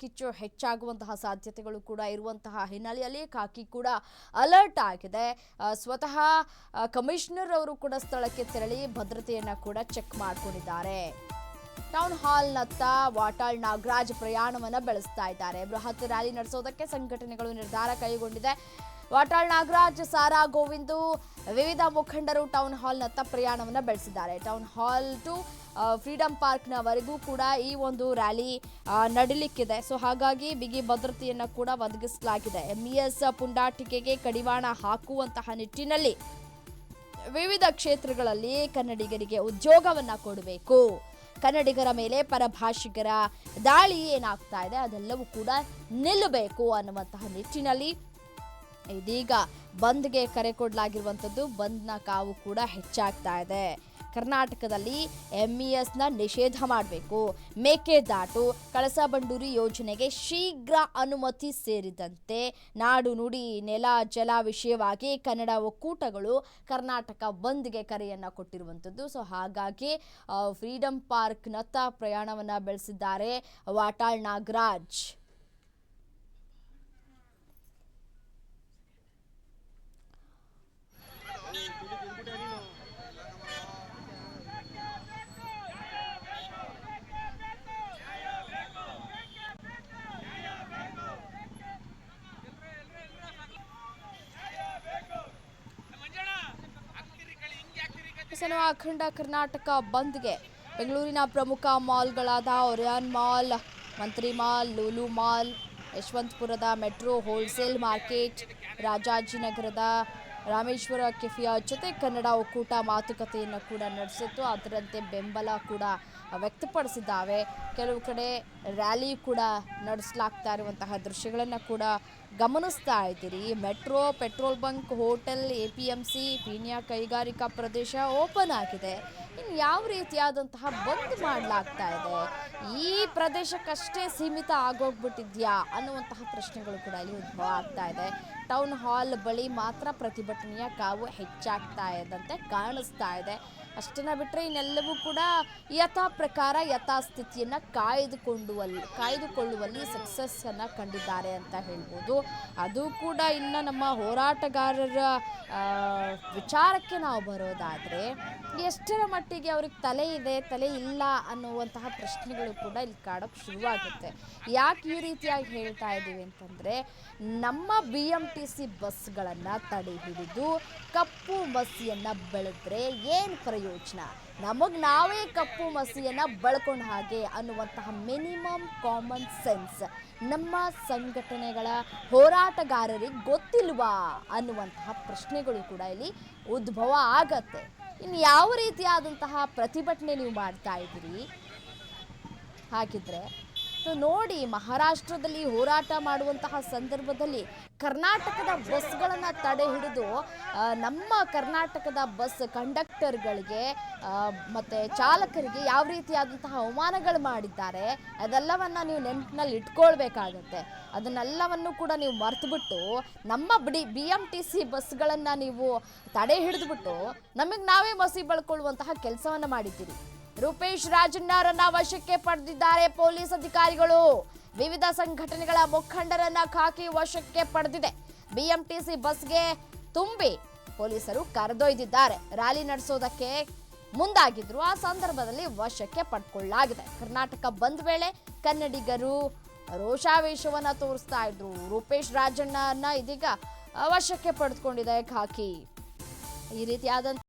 ಕಿಚ್ಚು ಹೆಚ್ಚಾಗುವಂತಹ ಸಾಧ್ಯತೆಗಳು ಕೂಡ ಇರುವಂತಹ ಹಿನ್ನೆಲೆಯಲ್ಲಿ ಖಾಕಿ ಕೂಡ ಅಲರ್ಟ್ ಆಗಿದೆ. ಸ್ವತಃ ಕಮಿಷನರ್ ಅವರು ಕೂಡ ಸ್ಥಳಕ್ಕೆ ತೆರಳಿ ಭದ್ರತೆಯನ್ನ ಕೂಡ ಚೆಕ್ ಮಾಡಿಕೊಂಡಿದ್ದಾರೆ. ಟೌನ್ ಹಾಲ್ನತ್ತ ವಾಟಾಳ್ ನಾಗರಾಜ್ ಪ್ರಯಾಣವನ್ನ ಬೆಳೆಸ್ತಾ ಇದ್ದಾರೆ. ಬೃಹತ್ ರ್ಯಾಲಿ ನಡೆಸೋದಕ್ಕೆ ಸಂಘಟನೆಗಳು ನಿರ್ಧಾರ ಕೈಗೊಂಡಿದೆ. ವಾಟಾಳ್ ನಾಗರಾಜ್, ಸಾರಾ ಗೋವಿಂದು, ವಿವಿಧ ಮುಖಂಡರು ಟೌನ್ ಹಾಲ್ನತ್ತ ಪ್ರಯಾಣವನ್ನ ಬೆಳೆಸಿದ್ದಾರೆ. ಟೌನ್ ಹಾಲ್ ಟು ಫ್ರೀಡಂ ಪಾರ್ಕ್ನವರೆಗೂ ಕೂಡ ಈ ಒಂದು ರ್ಯಾಲಿ ನಡೀಲಿಕ್ಕಿದೆ. ಸೊ ಹಾಗಾಗಿ ಬಿಗಿ ಭದ್ರತೆಯನ್ನು ಕೂಡ ಒದಗಿಸಲಾಗಿದೆ. MES ಪುಂಡಾಟಿಕೆಗೆ ಕಡಿವಾಣ ಹಾಕುವಂತಹ ನಿಟ್ಟಿನಲ್ಲಿ ವಿವಿಧ ಕ್ಷೇತ್ರಗಳಲ್ಲಿ ಕನ್ನಡಿಗರಿಗೆ ಉದ್ಯೋಗವನ್ನ ಕೊಡಬೇಕು, ಕನ್ನಡಿಗರ ಮೇಲೆ ಪರಭಾಷಿಗರ ದಾಳಿ ಏನಾಗ್ತಾ ಇದೆ ಅದೆಲ್ಲವೂ ಕೂಡ ನಿಲ್ಲಬೇಕು ಅನ್ನುವಂತಹ ನಿಟ್ಟಿನಲ್ಲಿ ಇದೀಗ ಬಂದ್ಗೆ ಕರೆ ಕೊಡಲಾಗಿರುವಂಥದ್ದು. ಬಂದ್ನ ಕಾವು ಕೂಡ ಹೆಚ್ಚಾಗ್ತಾ ಇದೆ. ಕರ್ನಾಟಕದಲ್ಲಿ MESನ ನಿಷೇಧ ಮಾಡಬೇಕು, ಮೇಕೆದಾಟು, ಕಳಸಾ ಬಂಡೂರಿ ಯೋಜನೆಗೆ ಶೀಘ್ರ ಅನುಮತಿ ಸೇರಿದಂತೆ ನಾಡು ನುಡಿ ನೆಲ ಜಲ ವಿಷಯವಾಗಿ ಕನ್ನಡ ಒಕ್ಕೂಟಗಳು ಕರ್ನಾಟಕ ಬಂದ್ಗೆ ಕರೆಯನ್ನು ಕೊಟ್ಟಿರುವಂಥದ್ದು. ಸೊ ಹಾಗಾಗಿ ಫ್ರೀಡಂ ಪಾರ್ಕ್ನತ್ತ ಪ್ರಯಾಣವನ್ನು ಬೆಳೆಸಿದ್ದಾರೆ ವಾಟಾಳ್ ನಾಗರಾಜ್. ಅಖಂಡ ಕರ್ನಾಟಕ ಬಂದ್ಗೆ ಬೆಂಗಳೂರಿನ ಪ್ರಮುಖ ಮಾಲ್ಗಳಾದ Orion mall, Mantri mall, Lulu mall, ಯಶವಂತಪುರದ ಮೆಟ್ರೋ ಹೋಲ್ಸೇಲ್ ಮಾರ್ಕೆಟ್, ರಾಜಾಜಿನಗರದ ರಾಮೇಶ್ವರ ಕೆಫೆಯ ಜೊತೆ ಕನ್ನಡ ಒಕ್ಕೂಟ ಮಾತುಕತೆಯನ್ನು ಕೂಡ ನಡೆಸಿತ್ತು. ಅದರಂತೆ ಬೆಂಬಲ ಕೂಡ ವ್ಯಕ್ತಪಡಿಸಿದ್ದಾವೆ. ಕೆಲವು ಕಡೆ ರ್ಯಾಲಿ ಕೂಡ ನಡೆಸಲಾಗ್ತಾ ಇರುವಂತಹ ದೃಶ್ಯಗಳನ್ನು ಕೂಡ ಗಮನಿಸ್ತಾ ಇದ್ದೀರಿ. Metro, petrol bunk, hotel, APMC, Peenya ಕೈಗಾರಿಕಾ ಪ್ರದೇಶ ಓಪನ್ ಆಗಿದೆ. ಇನ್ನು ಯಾವ ರೀತಿಯಾದಂತಹ ಬಂದ್ ಮಾಡಲಾಗ್ತಾ ಇದೆ, ಈ ಪ್ರದೇಶಕ್ಕಷ್ಟೇ ಸೀಮಿತ ಆಗೋಗ್ಬಿಟ್ಟಿದ್ಯಾ ಅನ್ನುವಂತಹ ಪ್ರಶ್ನೆಗಳು ಕೂಡ ಇಲ್ಲಿ ಉದ್ಭವ ಆಗ್ತಾ ಇದೆ. ಟೌನ್ ಹಾಲ್ ಬಳಿ ಮಾತ್ರ ಪ್ರತಿಭಟನೆಯ ಕಾವು ಹೆಚ್ಚಾಗ್ತಾ ಇದ್ದಂತೆ ಕಾಣಿಸ್ತಾ ಇದೆ. ಅಷ್ಟನ್ನ ಬಿಟ್ಟರೆ ಇನ್ನೆಲ್ಲವೂ ಕೂಡ ಯಥಾ ಪ್ರಕಾರ ಯಥಾಸ್ಥಿತಿಯನ್ನು ಕಾಯ್ದುಕೊಳ್ಳುವಲ್ಲಿ ಸಕ್ಸಸ್ ಅನ್ನು ಕಂಡಿದ್ದಾರೆ ಅಂತ ಹೇಳ್ಬೋದು. ಅದು ಕೂಡ ಇನ್ನು ನಮ್ಮ ಹೋರಾಟಗಾರರ ವಿಚಾರಕ್ಕೆ ನಾವು ಬರೋದಾದರೆ ಎಷ್ಟರ ಮಟ್ಟಿಗೆ ಅವ್ರಿಗೆ ತಲೆ ಇದೆ, ತಲೆ ಇಲ್ಲ ಅನ್ನುವಂತಹ ಪ್ರಶ್ನೆಗಳು ಕೂಡ ಇಲ್ಲಿ ಕಾಡೋಕ್ಕೆ ಶುರುವಾಗುತ್ತೆ. ಯಾಕೆ ಈ ರೀತಿಯಾಗಿ ಹೇಳ್ತಾ ಇದ್ದೀವಿ ಅಂತಂದರೆ, ನಮ್ಮ BMTC ಬಸ್ಗಳನ್ನು ತಡೆ ಹಿಡಿದು ಕಪ್ಪು ಮಸಿಯನ್ನು ಬೆಳೆದ್ರೆ ಏನು ಪ್ರಯೋಜನ, ನಮಗೆ ನಾವೇ ಕಪ್ಪು ಮಸಿಯನ್ನು ಬೆಳ್ಕೊಂಡು ಹಾಗೆ ಅನ್ನುವಂತಹ ಮಿನಿಮಮ್ ಕಾಮನ್ ಸೆನ್ಸ್ ನಮ್ಮ ಸಂಘಟನೆಗಳ ಹೋರಾಟಗಾರರಿಗೆ ಗೊತ್ತಿಲ್ವಾ ಅನ್ನುವಂತಹ ಪ್ರಶ್ನೆಗಳು ಕೂಡ ಇಲ್ಲಿ ಉದ್ಭವ ಆಗತ್ತೆ. ಇನ್ನು ಯಾವ ರೀತಿಯಾದಂತಹ ಪ್ರತಿಭಟನೆ ನೀವು ಮಾಡ್ತಾ ಇದ್ದೀರಿ ಹಾಗಿದ್ರೆ ನೋಡಿ, ಮಹಾರಾಷ್ಟ್ರದಲ್ಲಿ ಹೋರಾಟ ಮಾಡುವಂತಹ ಸಂದರ್ಭದಲ್ಲಿ ಕರ್ನಾಟಕದ ಬಸ್ಗಳನ್ನು ತಡೆ ಹಿಡಿದು ನಮ್ಮ ಕರ್ನಾಟಕದ ಬಸ್ ಕಂಡಕ್ಟರ್ಗಳಿಗೆ ಮತ್ತು ಚಾಲಕರಿಗೆ ಯಾವ ರೀತಿಯಾದಂತಹ ಅವಮಾನಗಳು ಮಾಡಿದ್ದಾರೆ ಅದೆಲ್ಲವನ್ನು ನೀವು ನೆನಪಿನಲ್ಲಿ ಇಟ್ಕೊಳ್ಬೇಕಾಗತ್ತೆ. ಅದನ್ನೆಲ್ಲವನ್ನು ಕೂಡ ನೀವು ಮರೆತುಬಿಟ್ಟು ನಮ್ಮ BMTC ಬಸ್ಗಳನ್ನು ನೀವು ತಡೆ ಹಿಡಿದುಬಿಟ್ಟು ನಮಗೆ ನಾವೇ ಮಸಿ ಬೆಳ್ಕೊಳ್ಳುವಂತಹ ಕೆಲಸವನ್ನು ಮಾಡಿದ್ದೀರಿ. ರೂಪೇಶ್ ರಾಜಣ್ಣರನ್ನ ವಶಕ್ಕೆ ಪಡೆದಿದ್ದಾರೆ ಪೊಲೀಸ್ ಅಧಿಕಾರಿಗಳು. ವಿವಿಧ ಸಂಘಟನೆಗಳ ಮುಖಂಡರನ್ನ ಖಾಕಿ ವಶಕ್ಕೆ ಪಡೆದಿದೆ. BMTC ಬಸ್ಗೆ ತುಂಬಿ ಪೊಲೀಸರು ಕರೆದೊಯ್ದಿದ್ದಾರೆ. ರ್ಯಾಲಿ ನಡೆಸೋದಕ್ಕೆ ಮುಂದಾಗಿದ್ರು, ಆ ಸಂದರ್ಭದಲ್ಲಿ ವಶಕ್ಕೆ ಪಡ್ಕೊಳ್ಳಲಾಗಿದೆ. ಕರ್ನಾಟಕ ಬಂದ್ ವೇಳೆ ಕನ್ನಡಿಗರು ರೋಷಾವೇಶವನ್ನ ತೋರಿಸ್ತಾ ಇದ್ರು. ರೂಪೇಶ್ ರಾಜಣ್ಣನ ಇದೀಗ ವಶಕ್ಕೆ ಪಡೆದುಕೊಂಡಿದೆ ಖಾಕಿ. ಈ ರೀತಿಯಾದಂತ